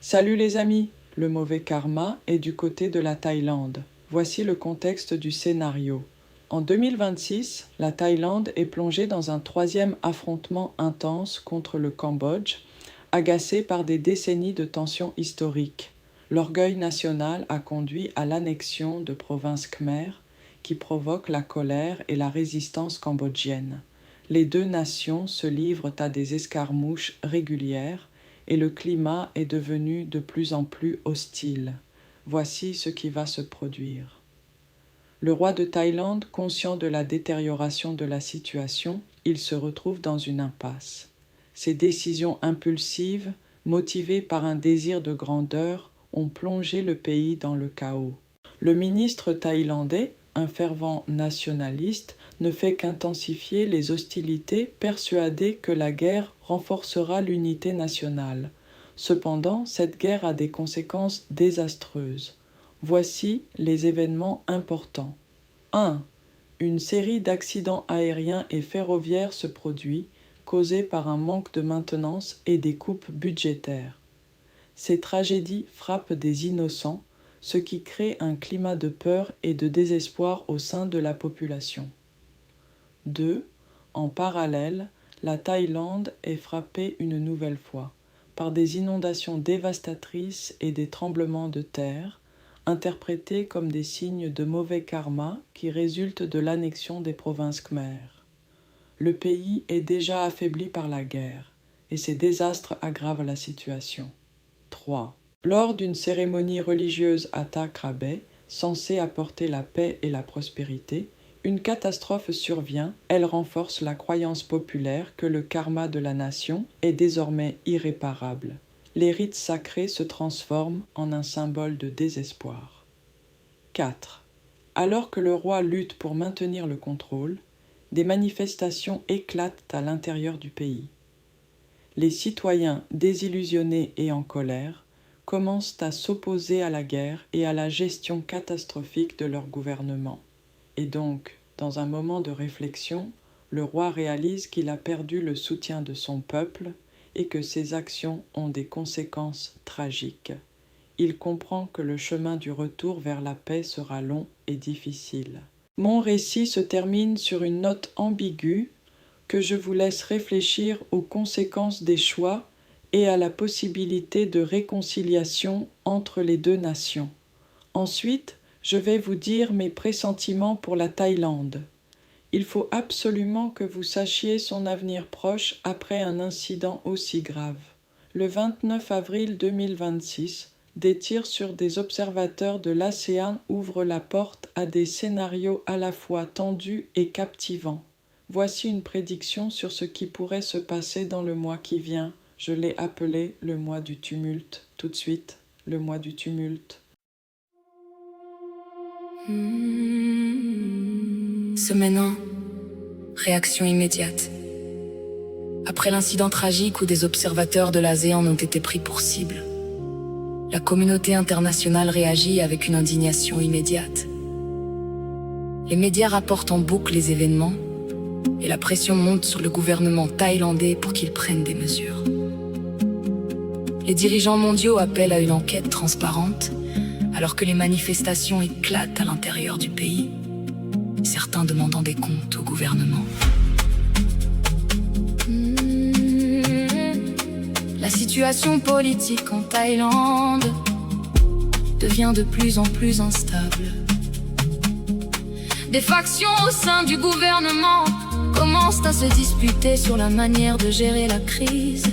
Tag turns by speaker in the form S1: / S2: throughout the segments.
S1: Salut les amis, le mauvais karma est du côté de la Thaïlande. Voici le contexte du scénario. En 2026, la Thaïlande est plongée dans un troisième affrontement intense contre le Cambodge, agacé par des décennies de tensions historiques. L'orgueil national a conduit à l'annexion de provinces khmères qui provoquent la colère et la résistance cambodgienne. Les deux nations se livrent à des escarmouches régulières et le climat est devenu de plus en plus hostile. Voici ce qui va se produire. Le roi de Thaïlande, conscient de la détérioration de la situation, il se retrouve dans une impasse. Ses décisions impulsives, motivées par un désir de grandeur, ont plongé le pays dans le chaos. Le ministre thaïlandais, un fervent nationaliste, ne fait qu'intensifier les hostilités, persuadé que la guerre renforcera l'unité nationale. Cependant, cette guerre a des conséquences désastreuses. Voici les événements importants. 1. Une série d'accidents aériens et ferroviaires se produit, causés par un manque de maintenance et des coupes budgétaires. Ces tragédies frappent des innocents, ce qui crée un climat de peur et de désespoir au sein de la population. 2. En parallèle, la Thaïlande est frappée une nouvelle fois par des inondations dévastatrices et des tremblements de terre, interprétés comme des signes de mauvais karma qui résultent de l'annexion des provinces khmères. Le pays est déjà affaibli par la guerre, et ces désastres aggravent la situation. 3. Lors d'une cérémonie religieuse à Thakra Bay, censée apporter la paix et la prospérité, une catastrophe survient, elle renforce la croyance populaire que le karma de la nation est désormais irréparable. Les rites sacrés se transforment en un symbole de désespoir. 4. Alors que le roi lutte pour maintenir le contrôle, des manifestations éclatent à l'intérieur du pays. Les citoyens désillusionnés et en colère commencent à s'opposer à la guerre et à la gestion catastrophique de leur gouvernement. Et donc, dans un moment de réflexion, le roi réalise qu'il a perdu le soutien de son peuple et que ses actions ont des conséquences tragiques. Il comprend que le chemin du retour vers la paix sera long et difficile. Mon récit se termine sur une note ambiguë que je vous laisse réfléchir aux conséquences des choix et à la possibilité de réconciliation entre les deux nations. Ensuite, je vais vous dire mes pressentiments pour la Thaïlande. Il faut absolument que vous sachiez son avenir proche après un incident aussi grave. Le 29 avril 2026, des tirs sur des observateurs de l'ASEAN ouvrent la porte à des scénarios à la fois tendus et captivants. Voici une prédiction sur ce qui pourrait se passer dans le mois qui vient. Je l'ai appelé le mois du tumulte. Tout de suite, le mois du tumulte.
S2: Semaine 1, réaction immédiate. Après l'incident tragique où des observateurs de l'ASEAN ont été pris pour cible, la communauté internationale réagit avec une indignation immédiate. Les médias rapportent en boucle les événements et la pression monte sur le gouvernement thaïlandais pour qu'il prenne des mesures. Les dirigeants mondiaux appellent à une enquête transparente alors que les manifestations éclatent à l'intérieur du pays, certains demandant des comptes au gouvernement. La situation politique en Thaïlande devient de plus en plus instable. Des factions au sein du gouvernement commencent à se disputer sur la manière de gérer la crise,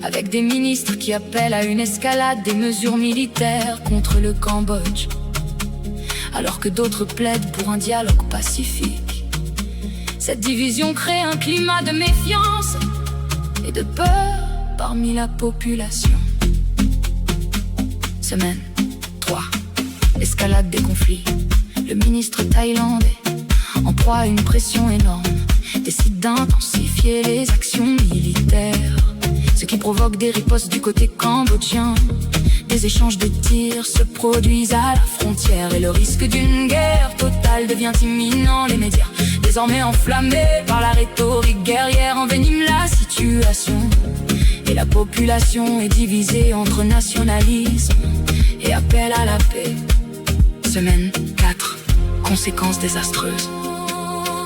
S2: avec des ministres qui appellent à une escalade des mesures militaires contre le Cambodge, alors que d'autres plaident pour un dialogue pacifique. Cette division crée un climat de méfiance et de peur parmi la population. Semaine 3, escalade des conflits. Le ministre thaïlandais, en proie à une pression énorme, décide d'intensifier les actions militaires, ce qui provoque des ripostes du côté cambodgien. Des échanges de tirs se produisent à la frontière et le risque d'une guerre totale devient imminent. Les médias, désormais enflammés par la rhétorique guerrière, enveniment la situation. Et la population est divisée entre nationalisme et appel à la paix. Semaine 4. Conséquences désastreuses.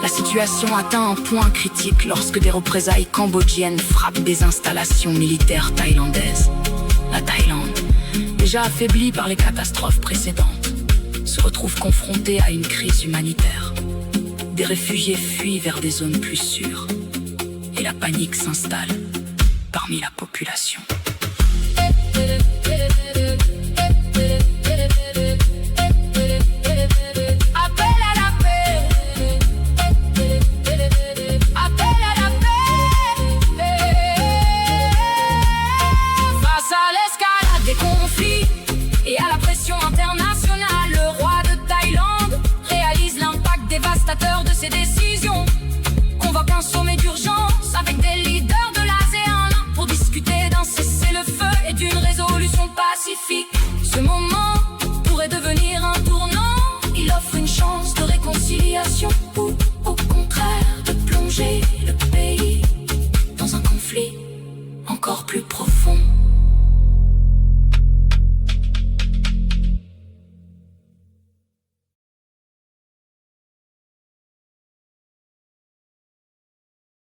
S2: La situation atteint un point critique lorsque des représailles cambodgiennes frappent des installations militaires thaïlandaises. La Thaïlande, déjà affaiblie par les catastrophes précédentes, se retrouve confrontée à une crise humanitaire. Des réfugiés fuient vers des zones plus sûres et la panique s'installe parmi la population.
S3: De ses décisions, convoque un sommet d'urgence avec des leaders de l'ASEAN pour discuter d'un cessez-le-feu et d'une résolution pacifique. Ce moment pourrait devenir un tournant, il offre une chance de réconciliation pour